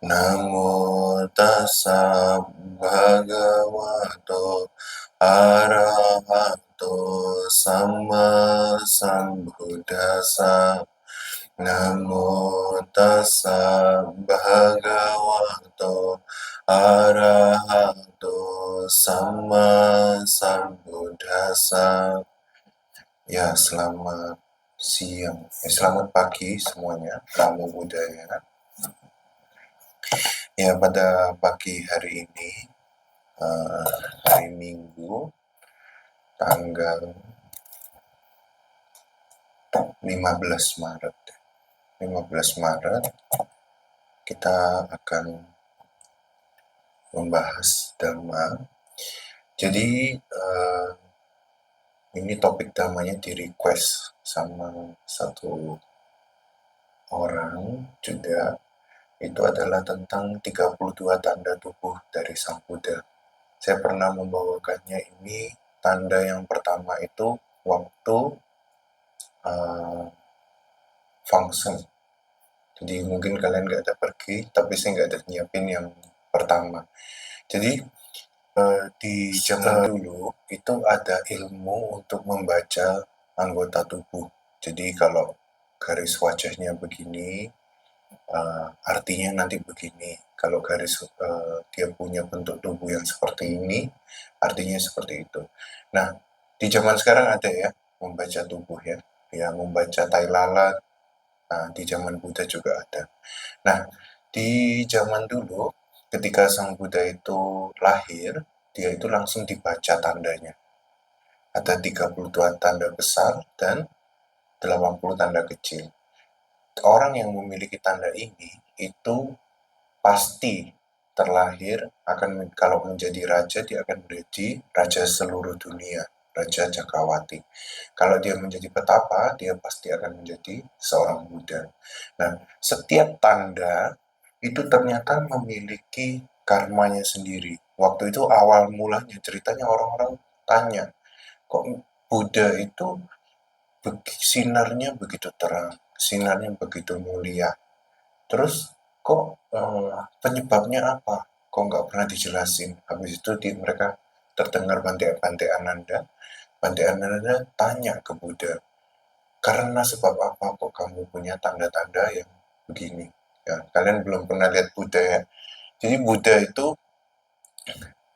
Namo tassa bhagavato arahato sama sambuddhassa. Namo tassa bhagavato arahato sama sambuddhassa. Ya, selamat siang. Selamat pagi semuanya, Namo Buddhaya. Ya, pada pagi hari ini, hari Minggu, tanggal 15 Maret. 15 Maret, kita akan membahas Dhamma. Jadi, ini topik Dhammanya di request sama satu orang juga. Itu adalah tentang 32 tanda tubuh dari Sang Buddha. Saya pernah membawakannya ini, tanda yang pertama itu waktu function. Jadi mungkin kalian nggak ada pergi, tapi saya nggak ada nyiapin yang pertama. Jadi di zaman dulu itu ada ilmu untuk membaca anggota tubuh. Jadi kalau garis wajahnya begini, artinya nanti begini. Kalau garis dia punya bentuk tubuh yang seperti ini, artinya seperti itu. Nah, di zaman sekarang ada ya membaca tubuh ya, membaca tai lalat. Nah, di zaman Buddha juga ada. Nah, di zaman dulu ketika Sang Buddha itu lahir, dia itu langsung dibaca tandanya. Ada 32 tanda besar dan 80 tanda kecil. Orang yang memiliki tanda ini itu pasti terlahir akan, kalau menjadi raja dia akan menjadi raja seluruh dunia, Raja Cakrawati. Kalau dia menjadi petapa, dia pasti akan menjadi seorang Buddha. Nah, setiap tanda itu ternyata memiliki karmanya sendiri. Waktu itu awal mulanya ceritanya orang-orang tanya, kok Buddha itu sinarnya begitu terang, sinarnya begitu mulia. Terus kok penyebabnya apa? Kok nggak pernah dijelasin? Habis itu mereka terdengar Bante Ananda. Bante Ananda tanya ke Buddha, karena sebab apa kok kamu punya tanda-tanda yang begini? Ya, kalian belum pernah lihat Buddha ya. Jadi Buddha itu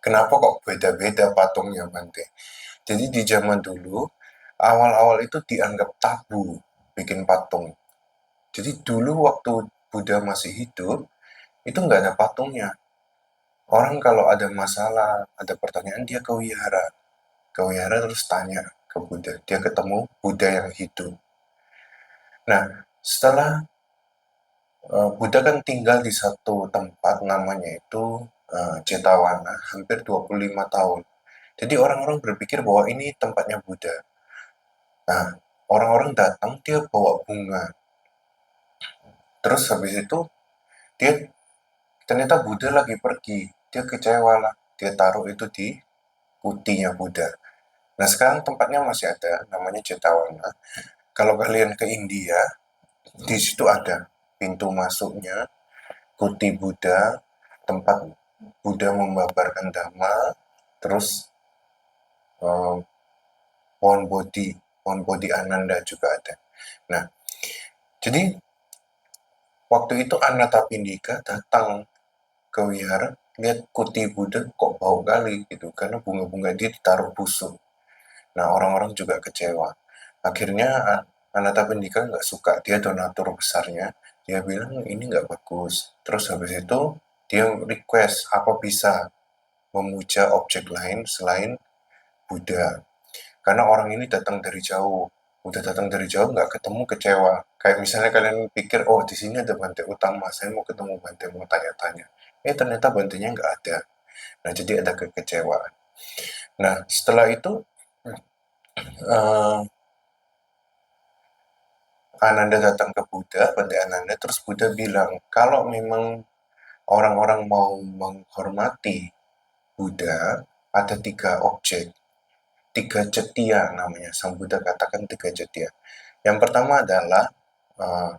kenapa kok beda-beda patungnya Bante? Jadi di zaman dulu, awal-awal itu dianggap tabu bikin patung. Jadi dulu waktu Buddha masih hidup, itu nggak ada patungnya. Orang kalau ada masalah, ada pertanyaan, dia ke wihara. Ke wihara terus tanya ke Buddha. Dia ketemu Buddha yang hidup. Nah, setelah Buddha kan tinggal di satu tempat namanya itu Cetawana, hampir 25 tahun. Jadi orang-orang berpikir bahwa ini tempatnya Buddha. Nah, orang-orang datang, dia bawa bunga. Terus habis itu, dia ternyata Buddha lagi pergi. Dia kecewa lah. Dia taruh itu di putinya Buddha. Nah, sekarang tempatnya masih ada, namanya Cetawana. Kalau kalian ke India, di situ ada pintu masuknya, kuti Buddha, tempat Buddha membabarkan Dhamma, terus eh, pohon Bodhi Ananda juga ada. Nah, jadi waktu itu Anathapindika datang ke wihara, lihat kuti Buddha kok bau kali gitu, karena bunga-bunga dia ditaruh busuk. Nah, orang-orang juga kecewa. Akhirnya Anathapindika nggak suka, dia donatur besarnya. Dia bilang ini nggak bagus. Terus habis itu dia request apa bisa memuja objek lain selain Buddha. Karena orang ini datang dari jauh. Udah datang dari jauh nggak ketemu kecewa. Kayak misalnya kalian pikir, oh di sini ada Bante Utama, saya mau ketemu Bante, mau tanya-tanya. Ternyata Bantenya nggak ada. Nah, jadi ada kekecewaan. Nah, setelah itu eh, Ananda datang ke Buddha, Bante Ananda, terus Buddha bilang, kalau memang orang-orang mau menghormati Buddha, ada 3 objek, 3 cetia namanya. Sang Buddha katakan 3 cetia. Yang pertama adalah uh,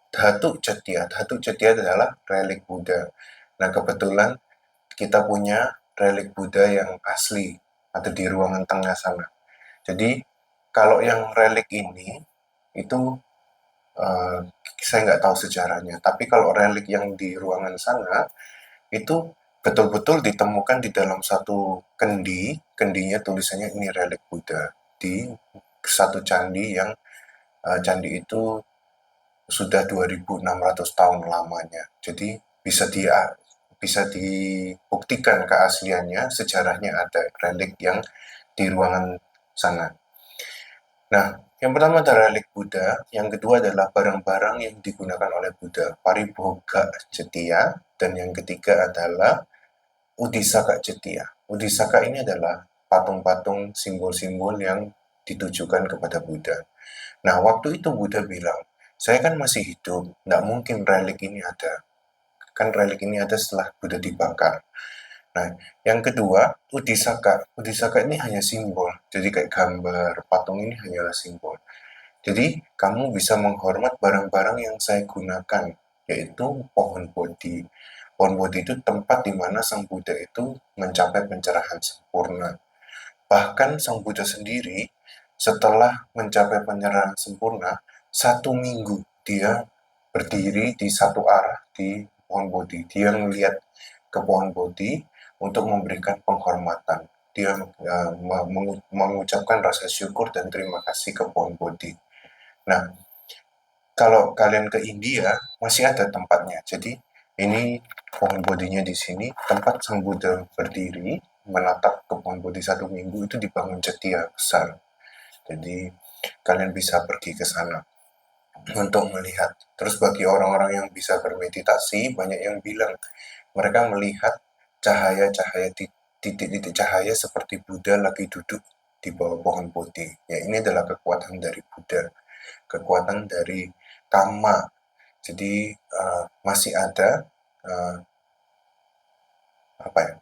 Dhatu Cetya adalah relik Buddha. Nah, kebetulan kita punya relik Buddha yang asli, ada di ruangan tengah sana. Jadi, kalau yang relik ini, itu uh, saya nggak tahu sejarahnya. Tapi kalau relik yang di ruangan sana, itu betul-betul ditemukan di dalam satu kendi, kendinya tulisannya ini relik Buddha, di satu candi yang candi itu sudah 2.600 tahun lamanya. Jadi bisa dibuktikan keasliannya, sejarahnya ada relik yang di ruangan sana. Nah, yang pertama adalah relik Buddha, yang kedua adalah barang-barang yang digunakan oleh Buddha, Paribhoga Cetya, dan yang ketiga adalah Udisaka Cetya. Udisaka ini adalah patung-patung simbol-simbol yang ditujukan kepada Buddha. Nah, waktu itu Buddha bilang, saya kan masih hidup, nggak mungkin relik ini ada. Kan relik ini ada setelah Buddha dibakar. Nah, yang kedua, Udisaka. Udisaka ini hanya simbol. Jadi kayak gambar, patung ini hanyalah simbol. Jadi, kamu bisa menghormat barang-barang yang saya gunakan, yaitu pohon bodhi. Pohon bodhi itu tempat di mana Sang Buddha itu mencapai pencerahan sempurna. Bahkan Sang Buddha sendiri, setelah mencapai pencerahan sempurna, 1 minggu dia berdiri di satu arah di pohon bodhi. Dia melihat ke pohon bodhi untuk memberikan penghormatan. Dia mengucapkan rasa syukur dan terima kasih ke pohon bodhi. Nah, kalau kalian ke India, masih ada tempatnya. Jadi, ini pohon bodinya di sini, tempat Sang Buddha berdiri, menatap ke pohon bodhi 1 minggu, itu dibangun cetia besar. Jadi, kalian bisa pergi ke sana untuk melihat. Terus bagi orang-orang yang bisa bermeditasi, banyak yang bilang mereka melihat cahaya-cahaya, titik-titik cahaya seperti Buddha lagi duduk di bawah pohon bodhi. Ya, ini adalah kekuatan dari Buddha, kekuatan dari Kama. Jadi masih ada uh, apa ya,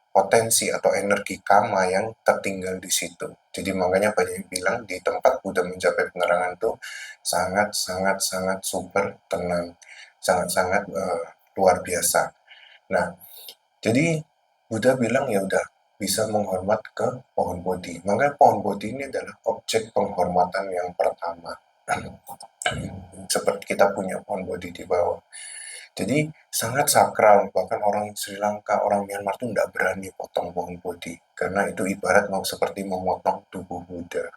potensi atau energi Kama yang tertinggal di situ. Jadi makanya banyak yang bilang di tempat Buddha mencapai penerangan itu sangat sangat sangat super tenang, sangat sangat luar biasa. Nah, jadi Buddha bilang ya udah bisa menghormat ke pohon bodhi. Makanya pohon bodhi ini adalah objek penghormatan yang pertama. Seperti kita punya pohon bodhi di bawah. Jadi sangat sakral, bahkan orang Sri Lanka, orang Myanmar tuh nggak berani potong pohon bodhi, karena itu ibarat mau seperti memotong tubuh Buddha.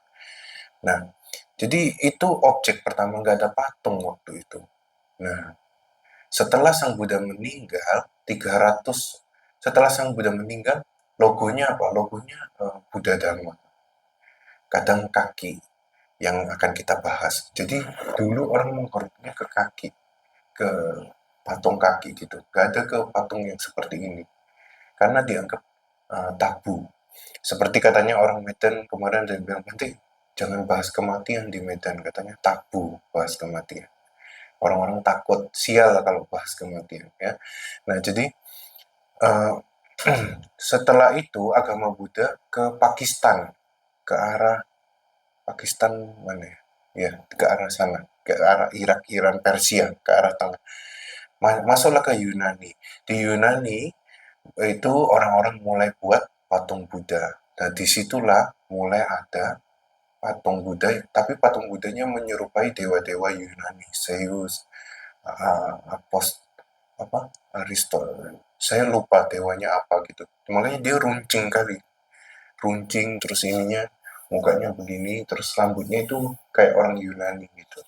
Nah, jadi itu objek pertama, nggak ada patung waktu itu. Nah, setelah Sang Buddha meninggal, 300, setelah Sang Buddha meninggal, logonya apa? Logonya Buddha Dharma, kadang kaki yang akan kita bahas. Jadi dulu orang menghormatnya ke kaki, ke patung kaki gitu. Gak ada ke patung yang seperti ini. Karena dianggap tabu. Seperti katanya orang Medan kemarin dia bilang, nanti jangan bahas kematian di Medan. Katanya tabu bahas kematian. Orang-orang takut sial kalau bahas kematian. Ya. Nah jadi uh, setelah itu agama Buddha ke Pakistan, ke arah Pakistan mana ya? Ya, ke arah sana, ke arah Irak, Iran, Persia, ke arah tengah. Masuklah ke Yunani. Di Yunani itu orang-orang mulai buat patung Buddha. Nah, disitulah mulai ada patung Buddha, tapi patung Buddhanya menyerupai dewa-dewa Yunani, Zeus, Apos, apa, Aristo. Saya lupa dewanya apa gitu. Makanya dia runcing kali, runcing terus ininya mukanya begini, terus rambutnya itu kayak orang Yunani gitu.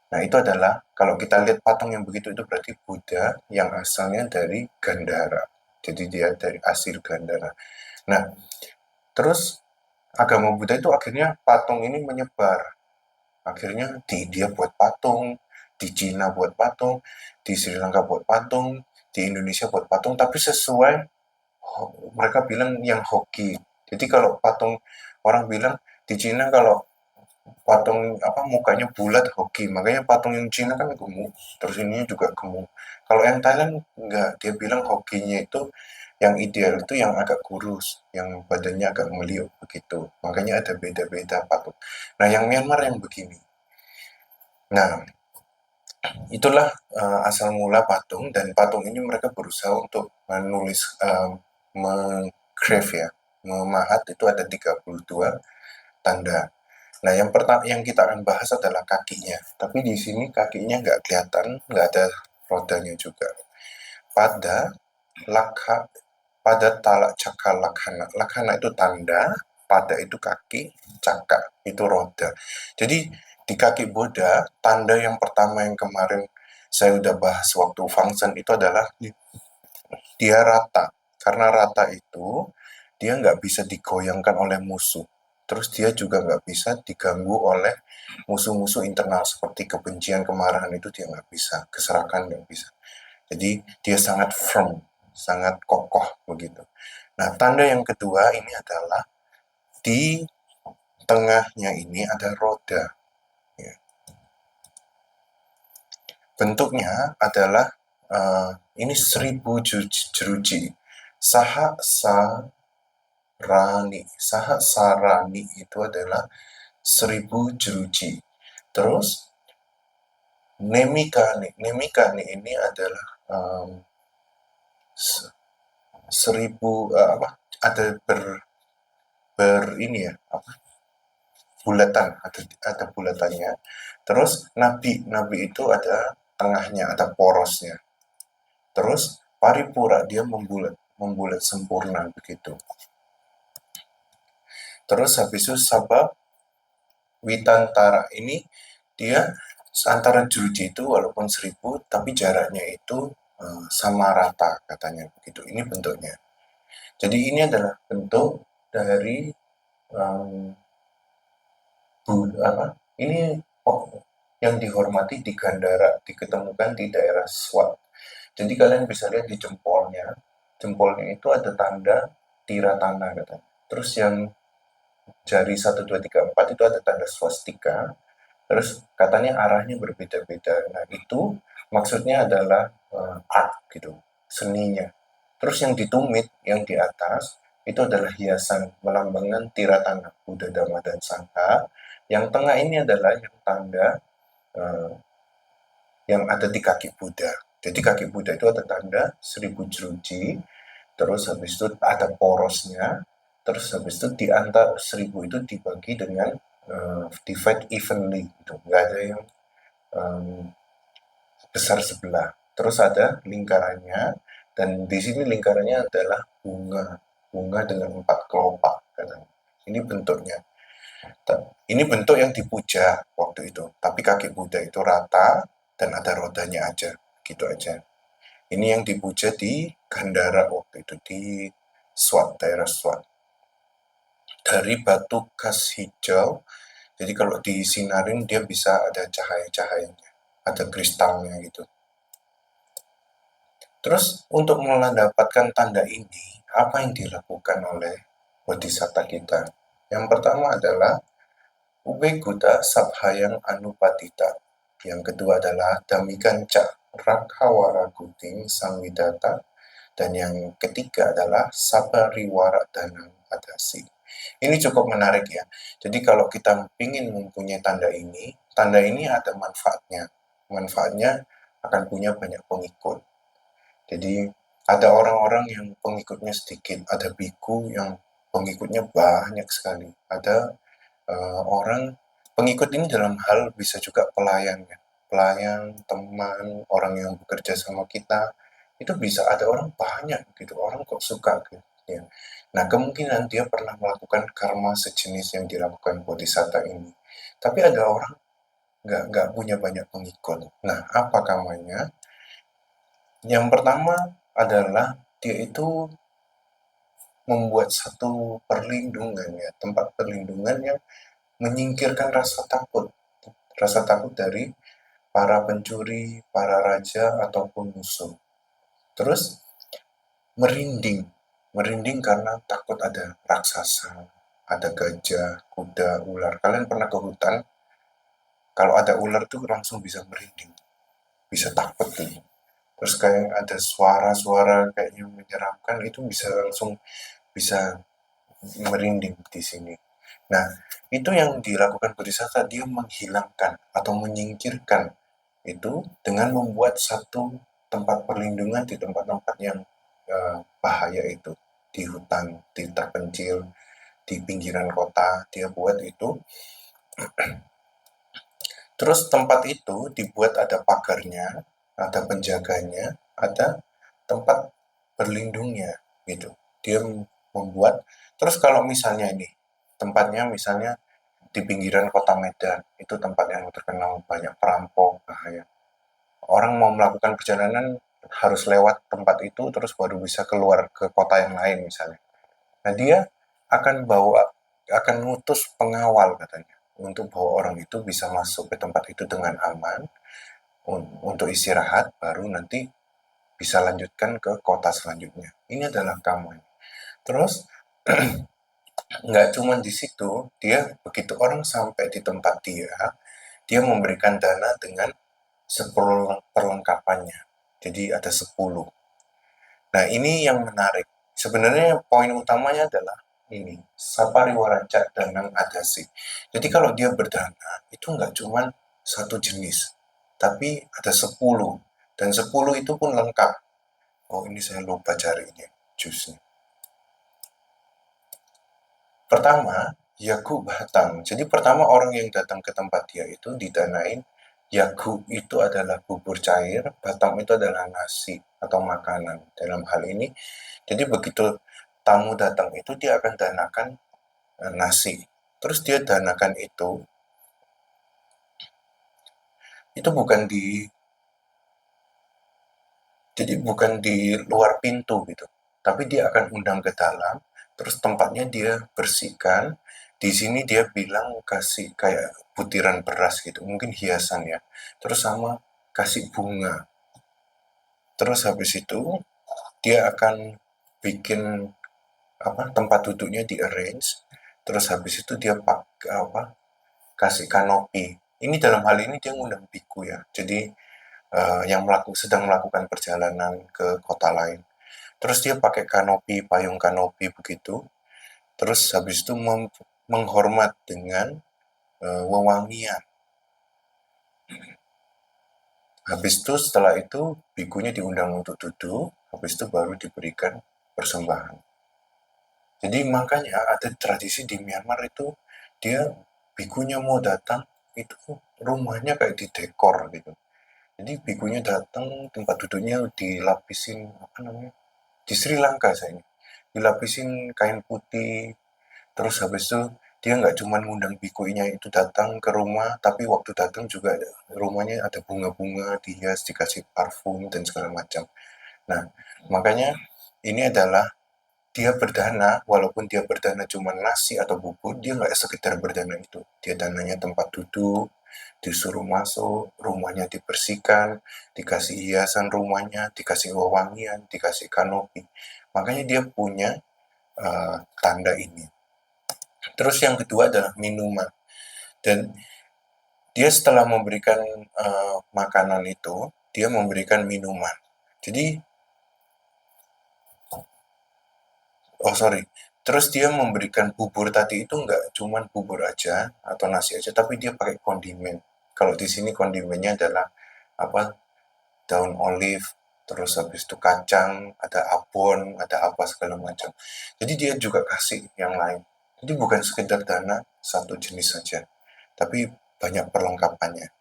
Nah, itu adalah kalau kita lihat patung yang begitu itu berarti Buddha yang asalnya dari Gandhara. Jadi dia dari asir Gandhara. Nah, terus agama Buddha itu akhirnya patung ini menyebar. Akhirnya di India buat patung, di Cina buat patung, di Sri Lanka buat patung, di Indonesia buat patung, tapi sesuai mereka bilang yang hoki. Jadi kalau patung orang bilang di Cina kalau patung apa mukanya bulat hoki, makanya patung yang Cina kan gemuk, terus ini juga gemuk. Kalau yang Thailand enggak, dia bilang hokinya itu yang ideal itu yang agak kurus, yang badannya agak meliuk begitu. Makanya ada beda-beda patung. Nah, yang Myanmar yang begini. Nah, Itulah asal mula patung, dan patung ini mereka berusaha untuk menulis menggrave ya, memahat itu ada 32 tanda. Nah, yang pertama yang kita akan bahas adalah kakinya. Tapi di sini kakinya nggak kelihatan, nggak ada rodanya juga. Pada lakha, pada talak caka lakhana. Lakhana itu tanda, pada itu kaki, caka itu roda. Jadi di kaki Buddha, tanda yang pertama yang kemarin saya udah bahas waktu function itu adalah dia rata. Karena rata itu dia nggak bisa digoyangkan oleh musuh. Terus dia juga nggak bisa diganggu oleh musuh-musuh internal seperti kebencian, kemarahan itu dia nggak bisa, keserakahan nggak bisa. Jadi dia sangat firm, sangat kokoh begitu. Nah, tanda yang kedua ini adalah di tengahnya ini ada roda. Ya. Bentuknya adalah ini 1000 jeruji. Saha sarani. Saha sarani itu adalah 1000 jeruji. Terus nemikani. Nemikani ini adalah 1000 apa? Ada ini ya, apa? Bulatan, ada bulatannya. Terus nabi itu ada tengahnya, ada porosnya. Terus paripura dia membulat sempurna begitu. Terus habis itu sabab witantara ini dia antara jeruji itu walaupun 1000 tapi jaraknya itu sama rata katanya begitu. Ini bentuknya. Jadi ini adalah bentuk dari um, apa? Ini oh, yang dihormati di Gandhara diketemukan di daerah Swat. Jadi kalian bisa lihat di jempolnya. Jempolnya itu ada tanda tiratana katanya. Terus yang jari 1, 2, 3, 4 itu ada tanda swastika. Terus katanya arahnya berbeda-beda. Nah, itu maksudnya adalah art gitu, seninya. Terus yang ditumit, yang di atas, itu adalah hiasan melambangkan tiratana, Buddha, Dhamma, dan Sangha. Yang tengah ini adalah yang tanda eh, yang ada di kaki Buddha. Jadi kaki Buddha itu ada tanda 1000 jeruji, terus habis itu ada porosnya, terus habis itu di antara 1000 itu dibagi dengan divide evenly gitu, nggak ada yang um, besar sebelah. Terus ada lingkarannya, dan di sini lingkarannya adalah bunga, bunga dengan 4 kelopak katanya. Ini bentuknya. Ini bentuk yang dipuja waktu itu. Tapi kaki Buddha itu rata dan ada rodanya aja, gitu aja. Ini yang dipuja di Gandhara waktu itu, di Swat, daerah Swat. Dari batu kas hijau, jadi kalau disinarin dia bisa ada cahaya-cahayanya, ada kristalnya gitu. Terus untuk mendapatkan tanda ini, apa yang dilakukan oleh bodhisatta kita? Yang pertama adalah Ubegutta Sabhayang Anupatita. Yang kedua adalah Damikanca Rakhawara Guting Sangwidata. Dan yang ketiga adalah Sabariwara Danang Adasi. Ini cukup menarik ya. Jadi kalau kita ingin mempunyai tanda ini ada manfaatnya. Manfaatnya akan punya banyak pengikut. Jadi ada orang-orang yang pengikutnya sedikit, ada biku yang pengikutnya banyak sekali. Ada orang pengikut ini dalam hal bisa juga pelayan ya. Pelayan, teman, orang yang bekerja sama kita, itu bisa ada orang banyak gitu, orang kok suka gitu ya. Nah, kemungkinan dia pernah melakukan karma sejenis yang dilakukan bodhisatta ini. Tapi ada orang nggak punya banyak pengikut. Nah, apa karmanya? Yang pertama adalah dia itu membuat satu perlindungan ya, tempat perlindungan yang menyingkirkan rasa takut dari para pencuri, para raja ataupun musuh. Terus merinding, merinding karena takut ada raksasa, ada gajah, kuda, ular. Kalian pernah ke hutan? Kalau ada ular tuh langsung bisa merinding, bisa takut tuh. Terus kayak ada suara-suara kayaknya menyeramkan itu bisa langsung bisa merinding di sini. Nah, itu yang dilakukan bodhisatta, dia menghilangkan atau menyingkirkan itu dengan membuat satu tempat perlindungan di tempat-tempat yang bahaya itu, di hutan, di terpencil, di pinggiran kota, dia buat itu. Terus tempat itu dibuat ada pagarnya, ada penjaganya, ada tempat berlindungnya gitu. Dia membuat, terus kalau misalnya ini tempatnya misalnya di pinggiran kota Medan, itu tempat yang terkenal banyak perampok, bahaya. Orang mau melakukan perjalanan harus lewat tempat itu terus baru bisa keluar ke kota yang lain misalnya. Nah, dia akan ngutus pengawal katanya untuk bawa orang itu bisa masuk ke tempat itu dengan aman untuk istirahat baru nanti bisa lanjutkan ke kota selanjutnya. Ini adalah kampanye. Terus nggak cuma di situ, dia begitu orang sampai di tempat dia memberikan dana dengan 10 perlengkapannya. Jadi ada 10. Nah, ini yang menarik. Sebenarnya poin utamanya adalah ini, Sapari Warancak Danang Adasi. Jadi kalau dia berdana, itu nggak cuma satu jenis, tapi ada 10. Dan 10 itu pun lengkap. Oh, ini saya lupa carinya, jusnya. Pertama, Yaku Batang. Jadi pertama orang yang datang ke tempat dia itu didanain. Yaku itu adalah bubur cair, Batang itu adalah nasi atau makanan. Dalam hal ini, jadi begitu tamu datang itu dia akan danakan nasi. Terus dia danakan itu bukan di, jadi bukan di luar pintu gitu. Tapi dia akan undang ke dalam, terus tempatnya dia bersihkan. Di sini dia bilang kasih kayak butiran beras gitu, mungkin hiasan ya. Terus sama kasih bunga. Terus habis itu dia akan bikin apa tempat duduknya di arrange. Terus habis itu dia pakai apa kasih kanopi. Ini dalam hal ini dia ngundang biku ya. Jadi yang sedang melakukan perjalanan ke kota lain. Terus dia pakai kanopi, payung kanopi begitu. Terus habis itu menghormat dengan wewangian. Habis itu setelah itu bikunya diundang untuk duduk, habis itu baru diberikan persembahan. Jadi makanya ada tradisi di Myanmar itu dia bikunya mau datang itu rumahnya kayak didekor gitu. Jadi bikunya datang tempat duduknya dilapisin apa namanya di Sri Lanka saya ini dilapisin kain putih. Terus habis itu dia nggak cuma ngundang bikunya itu datang ke rumah, tapi waktu datang juga rumahnya ada bunga-bunga dihias, dikasih parfum dan segala macam. Nah, makanya ini adalah dia berdana, walaupun dia berdana cuma nasi atau bubur, dia nggak sekedar berdana itu. Dia dananya tempat duduk, disuruh masuk, rumahnya dibersihkan, dikasih hiasan rumahnya, dikasih wewangian, dikasih kanopi. Makanya dia punya tanda ini. Terus yang kedua adalah minuman. Dan dia setelah memberikan makanan itu, dia memberikan minuman. Jadi, oh sorry, terus dia memberikan bubur tadi itu nggak cuma bubur aja atau nasi aja, tapi dia pakai kondimen. Kalau di sini kondimennya adalah apa daun olive, terus habis itu kacang, ada abon, ada apa segala macam. Jadi dia juga kasih yang lain. Jadi bukan sekedar dana satu jenis saja, tapi banyak perlengkapannya.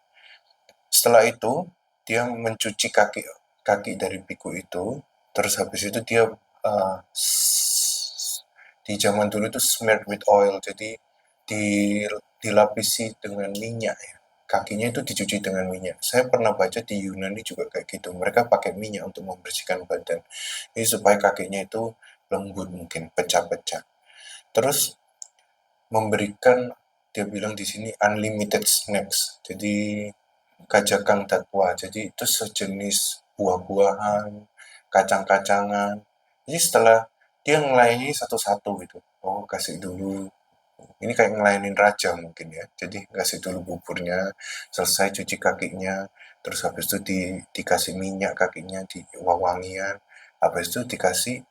Setelah itu dia mencuci kaki kaki dari biku itu, terus habis itu dia uh, di zaman dulu itu smeared with oil, jadi di, dilapisi dengan minyak ya. Kakinya itu dicuci dengan minyak. Saya pernah baca di Yunani juga kayak gitu. Mereka pakai minyak untuk membersihkan badan. Jadi supaya kakinya itu lembut mungkin, pecah-pecah. Terus memberikan dia bilang di sini unlimited snacks. Jadi kajakang datwa. Jadi itu sejenis buah-buahan, kacang-kacangan. Jadi setelah dia ngelayani satu-satu gitu. Oh, kasih dulu. Ini kayak ngelayanin raja mungkin ya. Jadi kasih dulu buburnya, selesai cuci kakinya, terus habis itu dikasih minyak kakinya, di wangian. Habis itu dikasih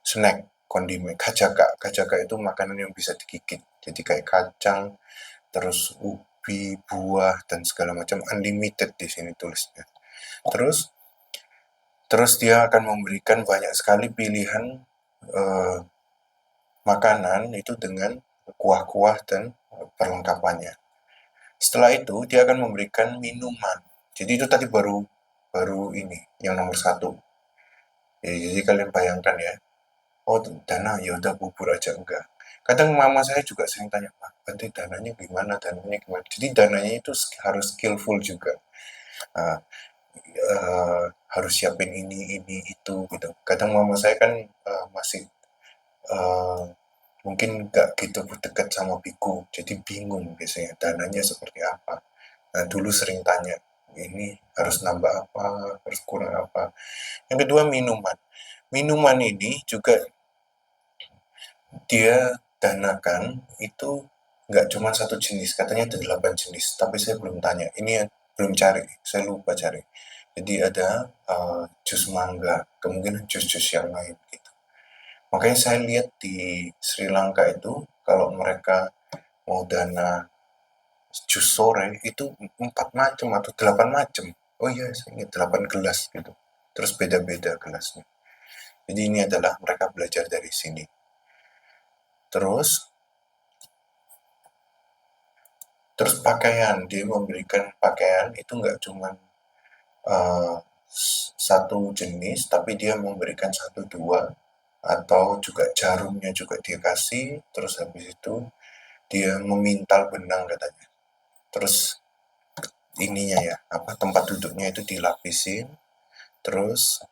snack, kondimen, kacaka. Kacaka itu makanan yang bisa digigit. Jadi kayak kacang, terus hobi, buah, dan segala macam, unlimited di sini tulisnya. Terus terus dia akan memberikan banyak sekali pilihan, eee, makanan itu dengan kuah-kuah dan perlengkapannya. Setelah itu dia akan memberikan minuman. Jadi itu tadi baru baru ini yang nomor satu. Jadi kalian bayangkan ya, oh dana ya udah bubur aja enggak. Kadang mama saya juga sering tanya, Pak, nanti dananya gimana, dananya gimana. Jadi dananya itu harus skillful juga. Nah, harus siapin ini itu gitu. Kadang mama saya kan masih eh, mungkin nggak gitu dekat sama biku, jadi bingung biasanya dananya seperti apa. Nah, dulu sering tanya, ini harus nambah apa, harus kurang apa. Yang kedua minuman. Minuman ini juga dia danakan itu nggak cuma satu jenis, katanya ada 8 jenis, tapi saya belum tanya. Ini yang belum cari, saya lupa cari. Jadi ada jus mangga, kemungkinan jus-jus yang lain gitu. Makanya saya lihat di Sri Lanka itu kalau mereka mau dana jus sore itu 4 macam atau 8 macam. Oh iya, saya ingat 8 gelas gitu. Terus beda-beda gelasnya. Jadi ini adalah mereka belajar dari sini. Terus terus pakaian, dia memberikan pakaian itu nggak cuma uh, satu jenis, tapi dia memberikan satu dua atau juga jarumnya juga dia kasih. Terus habis itu dia memintal benang katanya. Terus ininya ya, apa tempat duduknya itu dilapisin. Terus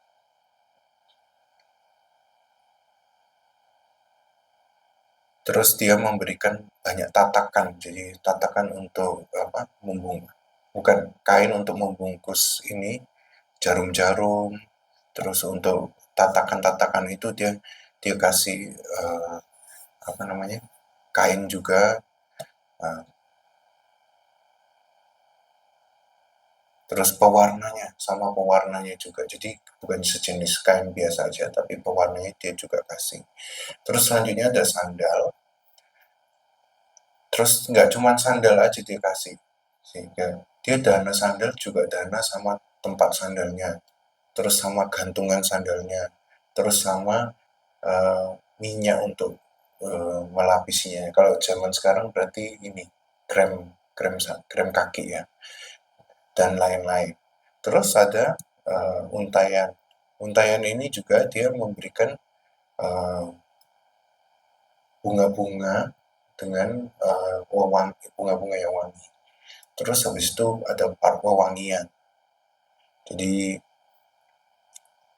terus dia memberikan banyak tatakan. Jadi tatakan untuk apa? Bukan kain untuk membungkus ini jarum-jarum. Terus untuk tatakan-tatakan itu dia kasih apa namanya? Kain juga. Nah, terus pewarnanya sama pewarnanya juga. Jadi bukan sejenis kain biasa aja, tapi pewarnanya dia juga kasih. Terus selanjutnya ada sandal. Terus nggak cuma sandal aja dia kasih, sehingga dia dana sandal juga dana sama tempat sandalnya, terus sama gantungan sandalnya, terus sama uh, minyak untuk melapisinya. Kalau zaman sekarang berarti ini krem krem krem kaki ya dan lain-lain. Terus ada untayan. Untayan ini juga dia memberikan uh, bunga-bunga dengan bunga-bunga yang wangi. Terus habis itu ada part wewangian. Jadi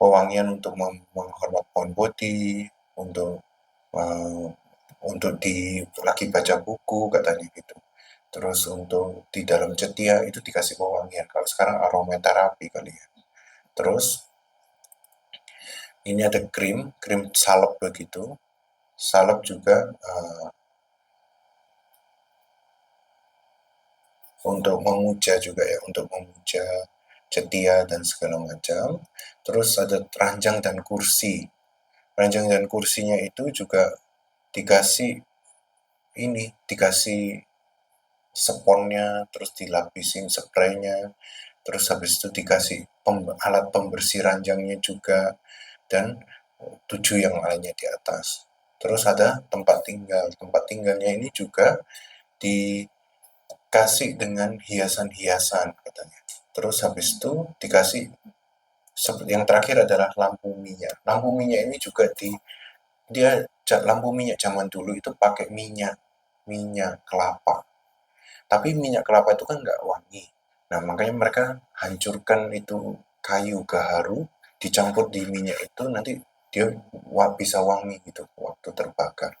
wewangian untuk menghormat pohon bodi, untuk uh, di lagi baca buku katanya gitu. Terus untuk di dalam cetia itu dikasih wewangian. Kalau sekarang aromaterapi kali ya. Terus ini ada krim salep begitu. Salep juga untuk memuja juga ya, untuk memuja cetia dan segala macam. Terus ada ranjang dan kursi. Ranjang dan kursinya itu juga dikasih dikasih sponnya, terus dilapisin spraynya, terus habis itu dikasih alat pembersih ranjangnya juga, dan 7 yang lainnya di atas. Terus ada tempat tinggal. Tempat tinggalnya ini juga dikasih dengan hiasan-hiasan katanya. Terus habis itu dikasih yang terakhir adalah lampu minyak. Lampu minyak ini juga dia lampu minyak zaman dulu itu pakai minyak minyak kelapa. Tapi minyak kelapa itu kan nggak wangi. Nah, makanya mereka hancurkan itu kayu gaharu, dicampur di minyak itu nanti dia bisa wangi gitu waktu terbakar.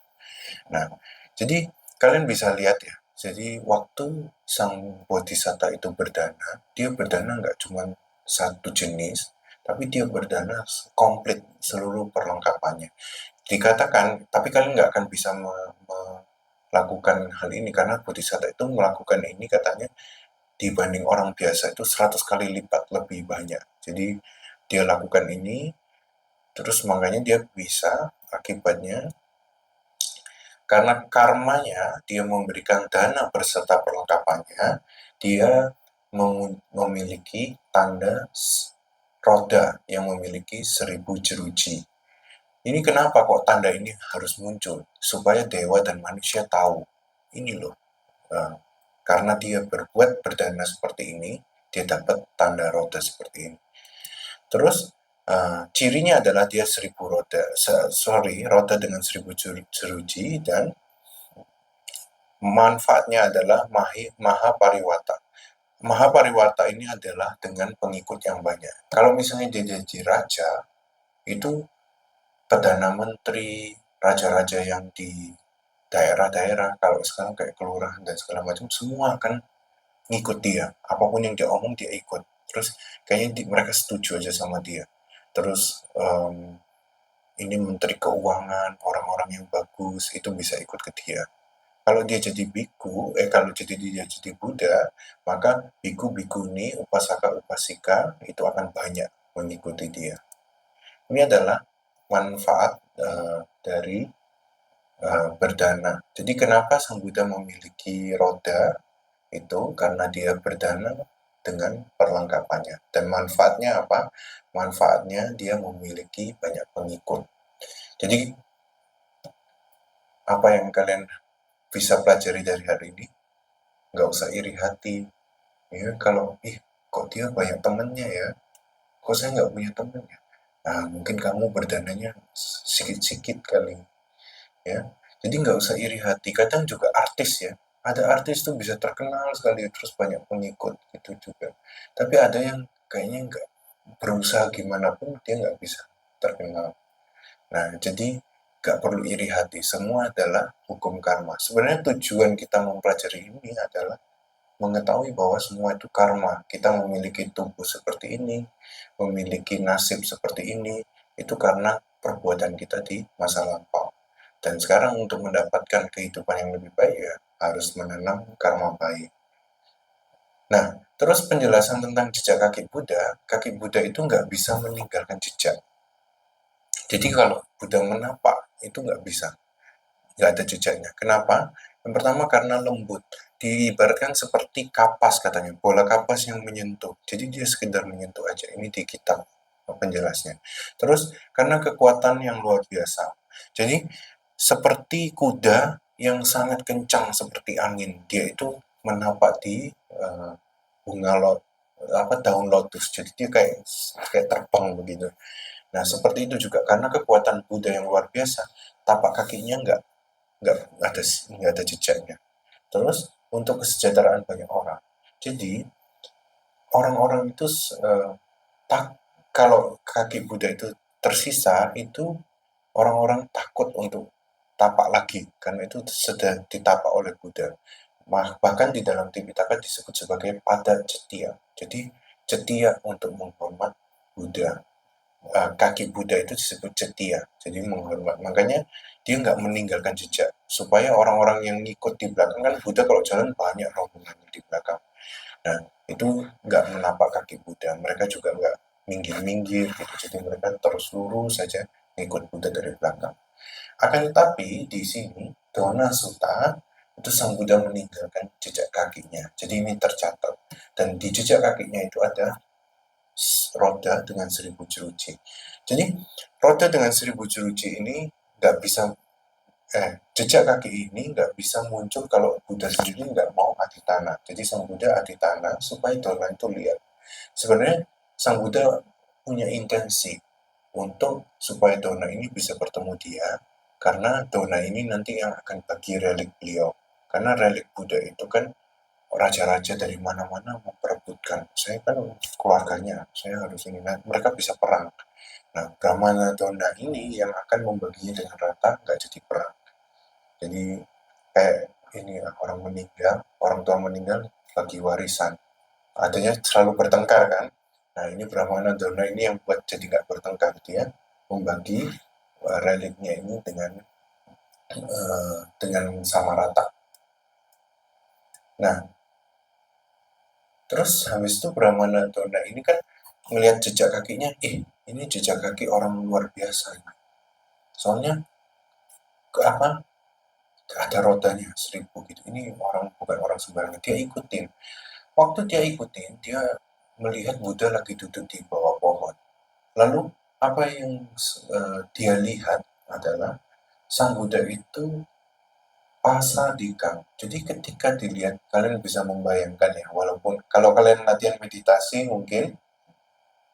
Nah, jadi kalian bisa lihat ya. Jadi waktu sang bodhisatta itu berdana, dia berdana nggak cuma satu jenis, tapi dia berdana komplit seluruh perlengkapannya. Dikatakan, tapi kalian nggak akan bisa melakukan hal ini karena bodhisatta itu melakukan ini katanya dibanding orang biasa itu 100 kali lipat lebih banyak. Jadi dia lakukan ini, terus makanya dia bisa akibatnya Karena karmanya dia memberikan dana beserta perlengkapannya, dia memiliki tanda roda yang memiliki 1000 jeruji. Ini kenapa kok tanda ini harus muncul? Supaya dewa dan manusia tahu. Ini loh, uh, karena dia berbuat berdana seperti ini, dia dapat tanda roda seperti ini. Terus cirinya adalah dia 1000 roda, roda dengan 1000 jeruji, dan manfaatnya adalah maha pariwata. Maha pariwata ini adalah dengan pengikut yang banyak. Kalau misalnya dia jadi raja, itu perdana menteri, raja-raja yang di daerah-daerah, kalau sekarang kayak kelurahan dan segala macam, semua akan ngikut dia. Apapun yang dia omong, dia ikut. Terus kayaknya mereka setuju aja sama dia. Terus ini menteri keuangan, orang-orang yang bagus, itu bisa ikut ke dia. Kalau dia jadi biku, kalau dia jadi Buddha, maka biku-bikuni, upasaka-upasika itu akan banyak mengikuti dia. Ini adalah manfaat dari berdana. Jadi kenapa Sang Buddha memiliki roda? Itu karena dia berdana dengan perlengkapannya. Dan manfaatnya apa? Manfaatnya dia memiliki banyak pengikut. Jadi apa yang kalian bisa pelajari dari hari ini? Nggak usah iri hati. Ya, kalau, kok dia banyak temennya ya? Kok saya nggak punya temennya? Nah, mungkin kamu berdananya sedikit-sedikit kali. Ya, jadi nggak usah iri hati. Kadang juga artis ya, ada artis tuh bisa terkenal sekali terus banyak pengikut gitu juga. Tapi ada yang kayaknya nggak berusaha gimana pun dia nggak bisa terkenal. Nah, jadi nggak perlu iri hati. Semua adalah hukum karma. Sebenarnya tujuan kita mempelajari ini adalah mengetahui bahwa semua itu karma. Kita memiliki tubuh seperti ini, memiliki nasib seperti ini, itu karena perbuatan kita di masa lampau. Dan sekarang untuk mendapatkan kehidupan yang lebih baik ya harus menanam karma baik. Nah, terus penjelasan tentang jejak kaki Buddha itu nggak bisa meninggalkan jejak. Jadi kalau Buddha menapak itu nggak bisa, nggak ada jejaknya. Kenapa? Yang pertama karena lembut, diibaratkan seperti kapas katanya, bola kapas yang menyentuh. Jadi dia sekedar menyentuh aja. Ini di kitab penjelasnya. Terus karena kekuatan yang luar biasa. Jadi seperti kuda yang sangat kencang seperti angin. Dia itu menapak di bunga daun lotus. Jadi dia kayak kayak terbang begitu. Nah, seperti itu juga karena kekuatan Buddha yang luar biasa, tapak kakinya nggak ada nggak ada jejaknya. Terus untuk kesejahteraan banyak orang. Jadi orang-orang itu tak kalau kaki Buddha itu tersisa, itu orang-orang takut untuk tapak lagi karena itu sudah ditapak oleh Buddha. Bahkan di dalam Tipitaka disebut sebagai pada cetia. Jadi cetia untuk menghormat Buddha. Kaki Buddha itu disebut cetia, jadi menghormat. Makanya dia nggak meninggalkan jejak supaya orang-orang yang ngikut di belakang, kan Buddha kalau jalan banyak rombongan di belakang. Nah, itu nggak menapak kaki Buddha, mereka juga nggak minggir-minggir gitu, jadi mereka terus lurus saja ngikut Buddha dari belakang. Akan tetapi di sini Dona Sutta itu Sang Buddha meninggalkan jejak kakinya, jadi ini tercatat, dan di jejak kakinya itu ada roda dengan 1000 jeruji. Jadi roda dengan 1000 jeruji ini nggak bisa jejak kaki ini nggak bisa muncul kalau Buddha sendiri nggak mau aditana. Jadi Sang Buddha aditana supaya Dona itu lihat. Sebenarnya Sang Buddha punya intensi untuk supaya Dona ini bisa bertemu dia, karena Dona ini nanti yang akan bagi relik beliau. Karena relik Buddha itu kan raja-raja dari mana-mana memperebutkan. Saya kan keluarganya, saya harus ini. Nah, mereka bisa perang. Nah, Brahmana Dona ini yang akan membaginya dengan rata, nggak jadi perang. Jadi kayak ini orang meninggal, orang tua meninggal bagi warisan. Artinya selalu bertengkar kan. Nah ini Brahmana Dona ini yang buat jadi nggak bertengkar, dia membagi reliknya ini dengan sama rata. Nah terus habis itu Brahmana Dona ini kan melihat jejak kakinya, ini jejak kaki orang luar biasa. Soalnya apa? ada rodanya 1000 gitu. Ini orang bukan orang sembarangan, dia ikutin. Waktu dia ikutin, dia melihat Buddha lagi duduk di bawah pohon. Lalu apa yang dia lihat adalah Sang Buddha itu pasadikang. Jadi ketika dilihat, kalian bisa membayangkan ya, walaupun kalau kalian latihan meditasi mungkin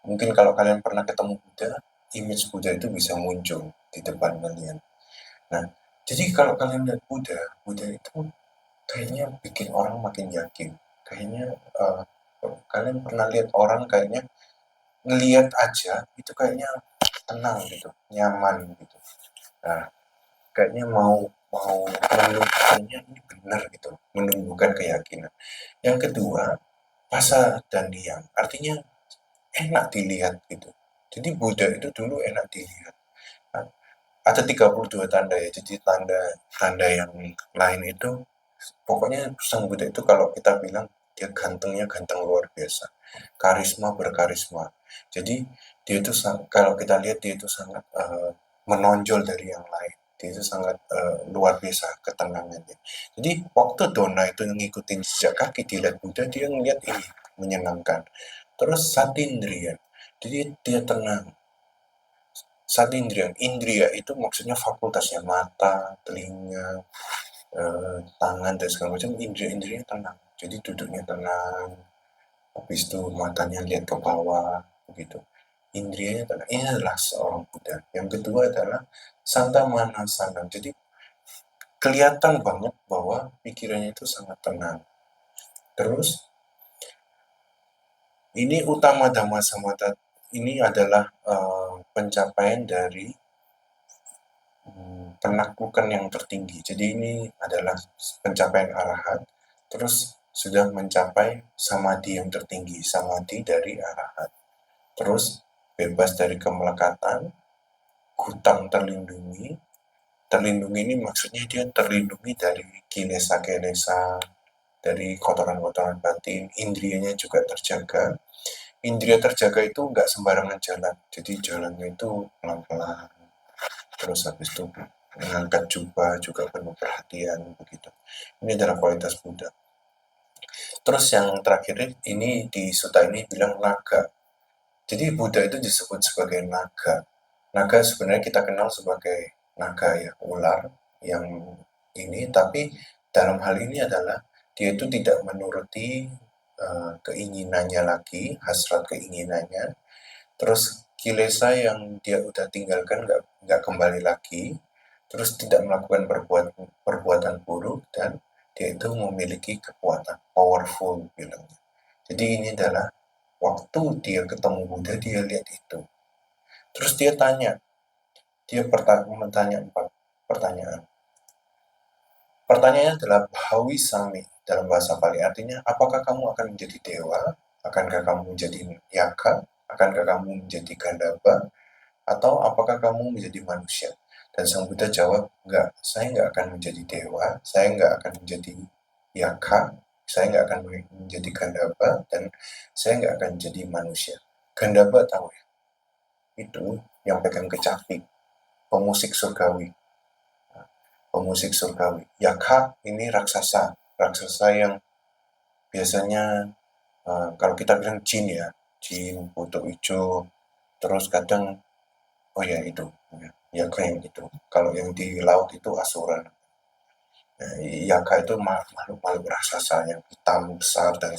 mungkin kalau kalian pernah ketemu Buddha, image Buddha itu bisa muncul di depan kalian. Nah, jadi kalau kalian lihat Buddha, Buddha itu kayaknya bikin orang makin yakin. Kayaknya uh, kalian pernah lihat orang kayaknya ngelihat aja itu kayaknya tenang gitu, nyaman gitu. Nah, kayaknya mau mau kayaknya ini benar gitu, menumbuhkan keyakinan. Yang kedua, rasa dan diam, artinya enak dilihat gitu. Jadi Buddha itu dulu enak dilihat. Nah, ada 32 tanda ya, jadi tanda yang lain itu pokoknya Sang Buddha itu kalau kita bilang dia gantengnya ganteng luar biasa, karisma berkarisma. Jadi dia itu kalau kita lihat dia itu sangat menonjol dari yang lain. Dia itu sangat luar biasa ketenangannya. Jadi waktu Dona itu ngikutin jejak kaki dilihat Buddha, dia ngeliat ini menyenangkan. Terus Satindriya, jadi dia tenang. Satindriya, indriya itu maksudnya fakultasnya mata, telinga, tangan dan segala macam, indra-indranya tenang. Jadi duduknya tenang, habis itu matanya lihat ke bawah, begitu. Indrianya tenang. Ini adalah seorang Buddha. Yang kedua adalah Santa Manasana. Jadi kelihatan banget bahwa pikirannya itu sangat tenang. Terus ini utama Dhamma Samatha ini adalah pencapaian dari penaklukan yang tertinggi. Jadi ini adalah pencapaian arahat, terus sudah mencapai samadhi yang tertinggi, samadhi dari arahat. Terus bebas dari kemelekatan, hutang terlindungi. Terlindungi ini maksudnya dia terlindungi dari kilesa-kilesa, dari kotoran-kotoran batin, indrianya juga terjaga. Indria terjaga itu nggak sembarangan jalan, jadi jalannya itu pelan-pelan. Terus habis itu mengangkat jubah juga penuh perhatian begitu. Ini adalah kualitas Buddha. Terus yang terakhir ini di Sutta ini bilang naga. Jadi Buddha itu disebut sebagai naga. Naga sebenarnya kita kenal sebagai naga ya, ular yang ini, tapi dalam hal ini adalah dia itu tidak menuruti keinginannya lagi, hasrat keinginannya. Terus kilesa yang dia udah tinggalkan nggak kembali lagi, terus tidak melakukan perbuatan buruk, dan dia itu memiliki kekuatan powerful bilangnya. Jadi ini adalah waktu dia ketemu Buddha, dia lihat itu. Terus dia tanya, dia bertanya 4 pertanyaan. Pertanyaannya adalah Bhawi Sami dalam bahasa Pali, artinya apakah kamu akan menjadi dewa, akankah kamu menjadi yaka, akankah kamu menjadi gandaba, atau apakah kamu menjadi manusia? Dan Sang Buddha jawab, enggak, saya enggak akan menjadi dewa, saya enggak akan menjadi yaka, saya enggak akan menjadi gandaba, dan saya enggak akan menjadi manusia. Gandaba tahu ya? Itu yang pegang kecapi, pemusik surgawi. Pemusik surgawi. Yaka ini raksasa, raksasa yang biasanya kalau kita bilang jin ya, jin, butuh hijau, terus kadang oh ya itu, ya kayak gitu. Kalau yang di laut itu asura. Nah, Yaka itu makhluk-makhluk raksasa yang hitam besar dan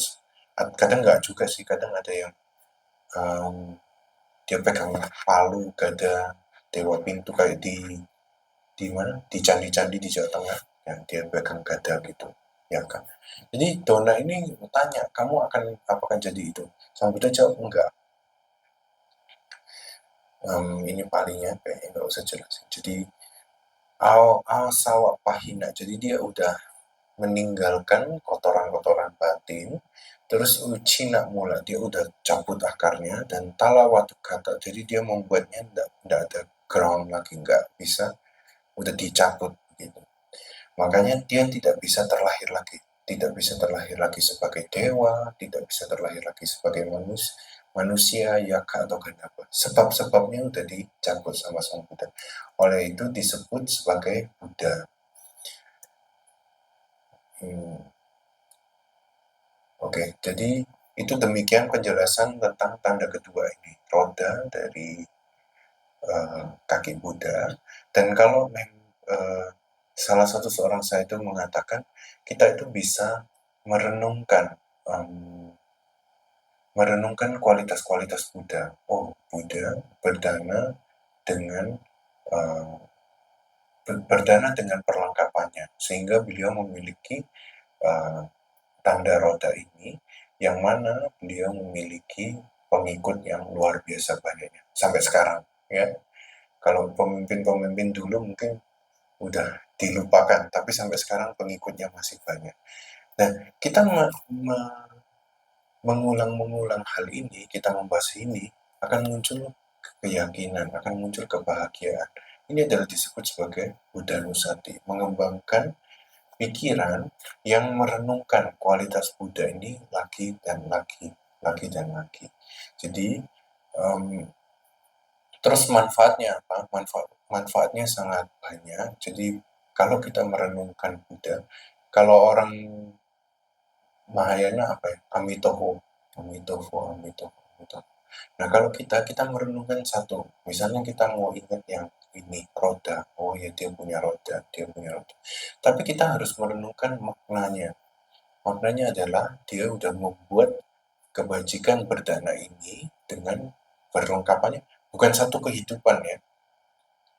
kadang nggak juga sih, kadang ada yang um, dia pegang palu, gada, dewa pintu kayak di mana di candi-candi di Jawa Tengah yang dia pegang gada gitu. Yaka. Jadi Dona ini tanya, kamu akan apakah jadi itu? Sang Buddha jawab enggak. Ini palingnya kayaknya nggak usah jelasin. Jadi Asawa Pahina. Jadi dia udah meninggalkan kotoran-kotoran batin. Terus Ucina mula, dia udah cabut akarnya. Dan Talawatu kata, jadi dia membuatnya enggak ada ground lagi, nggak bisa, udah dicabut gitu. Makanya dia tidak bisa terlahir lagi. Tidak bisa terlahir lagi sebagai dewa, tidak bisa terlahir lagi sebagai manusia, yaka atau gandapa. Sebab-sebabnya udah dicabut sama Sang Buddha. Oleh itu disebut sebagai Buddha. Hmm, oke, jadi itu demikian penjelasan tentang tanda kedua ini, roda dari kaki Buddha. Dan kalau salah satu seorang saya itu mengatakan kita itu bisa merenungkan em, merenungkan kualitas-kualitas Buddha. Oh, Buddha berdana dengan eh, berdana dengan perlengkapannya, sehingga beliau memiliki eh, tanda roda ini, yang mana beliau memiliki pengikut yang luar biasa banyaknya sampai sekarang. Ya, kalau pemimpin-pemimpin dulu mungkin udah dilupakan, tapi sampai sekarang pengikutnya masih banyak. Nah, kita mengulang-mengulang hal ini, kita membahas ini, akan muncul keyakinan, akan muncul kebahagiaan. Ini adalah disebut sebagai Buddha Nusati, mengembangkan pikiran yang merenungkan kualitas Buddha ini lagi dan lagi, lagi dan lagi. Jadi, um, terus manfaatnya apa? Manfaatnya sangat banyak. Jadi, kalau kita merenungkan Buddha, kalau orang Mahayana apa ya? Amitoho, Amitoho, Amitoho, Amitoho. Nah, kalau kita merenungkan satu, misalnya kita mau ingat yang ini, roda. Oh ya, dia punya roda, dia punya roda. Tapi kita harus merenungkan maknanya. Maknanya adalah dia udah membuat kebajikan berdana ini dengan perlengkapannya. Bukan satu kehidupan ya,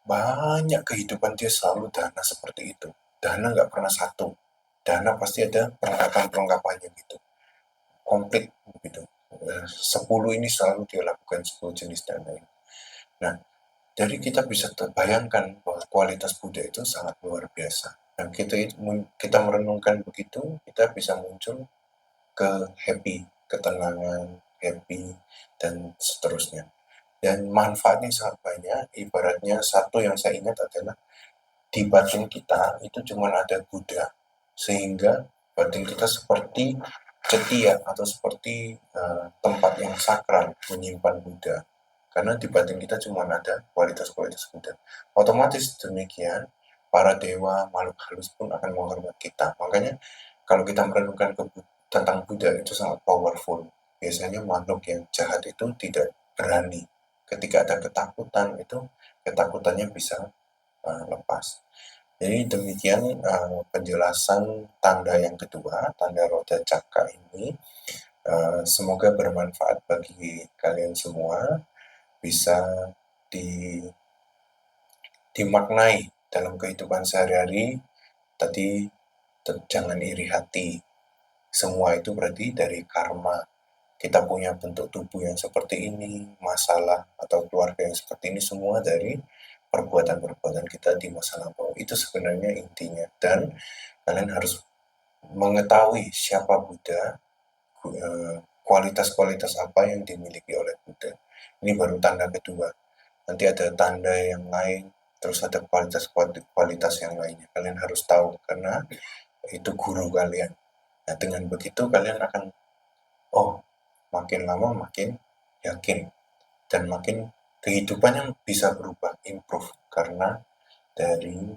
banyak kehidupan dia selalu dana seperti itu. Dana nggak pernah satu. Dana pasti ada perlengkapan-perlengkapannya gitu. Komplit gitu. 10 ini selalu dia lakukan 10 jenis dana ini. Nah, jadi kita bisa terbayangkan bahwa kualitas Buddha itu sangat luar biasa. Dan kita merenungkan begitu, kita bisa muncul ke happy, ketenangan, happy, dan seterusnya. Dan manfaatnya sangat banyak. Ibaratnya satu yang saya ingat adalah di batin kita itu cuma ada Buddha, sehingga batin kita seperti cetia atau seperti tempat yang sakral menyimpan Buddha, karena di batin kita cuma ada kualitas-kualitas Buddha. Otomatis demikian, para dewa makhluk halus pun akan menghormat kita. Makanya kalau kita merenungkan tentang Buddha itu sangat powerful. Biasanya makhluk yang jahat itu tidak berani. Ketika ada ketakutan itu, ketakutannya bisa lepas. Jadi demikian penjelasan tanda yang kedua, tanda roda cakra ini. Semoga bermanfaat bagi kalian semua, bisa di, dimaknai dalam kehidupan sehari-hari. Tadi jangan iri hati. Semua itu berarti dari karma. Kita punya bentuk tubuh yang seperti ini, masalah atau keluarga yang seperti ini, semua dari perbuatan-perbuatan kita di masa lampau. Itu sebenarnya intinya. Dan kalian harus mengetahui siapa Buddha, kualitas-kualitas apa yang dimiliki oleh Buddha. Ini baru tanda kedua. Nanti ada tanda yang lain, terus ada kualitas yang lainnya. Kalian harus tahu karena itu guru kalian. Nah, dengan begitu kalian akan, oh, makin lama makin yakin dan makin kehidupannya bisa berubah, improve karena dari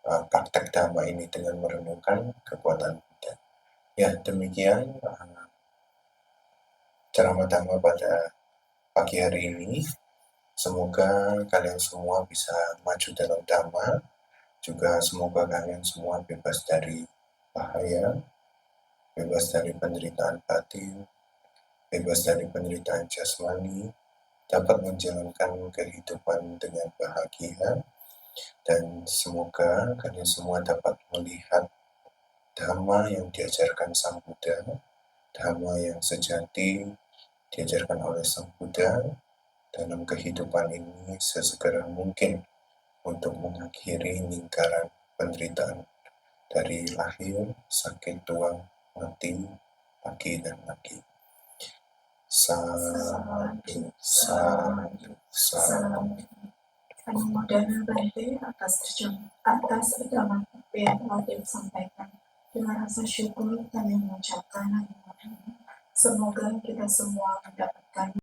praktek dhamma ini dengan merenungkan kekuatan Buddha. Ya, demikian ceramah dhamma pada pagi hari ini. Semoga kalian semua bisa maju dalam dhamma, juga semoga kalian semua bebas dari bahaya, bebas dari penderitaan batin, bebas dari penderitaan jasmani, dapat menjalankan kehidupan dengan bahagia, dan semoga kalian semua dapat melihat dhamma yang diajarkan Sang Buddha, dhamma yang sejati diajarkan oleh Sang Buddha dalam kehidupan ini sesegera mungkin untuk mengakhiri lingkaran penderitaan dari lahir, sakit, tua, mati, lagi dan lagi. Sadu, sadu, sadu. Anumodana Bante atas rekaman yang telah disampaikan. Dengan rasa syukur kami mengucapkan semoga kita semua mendapatkan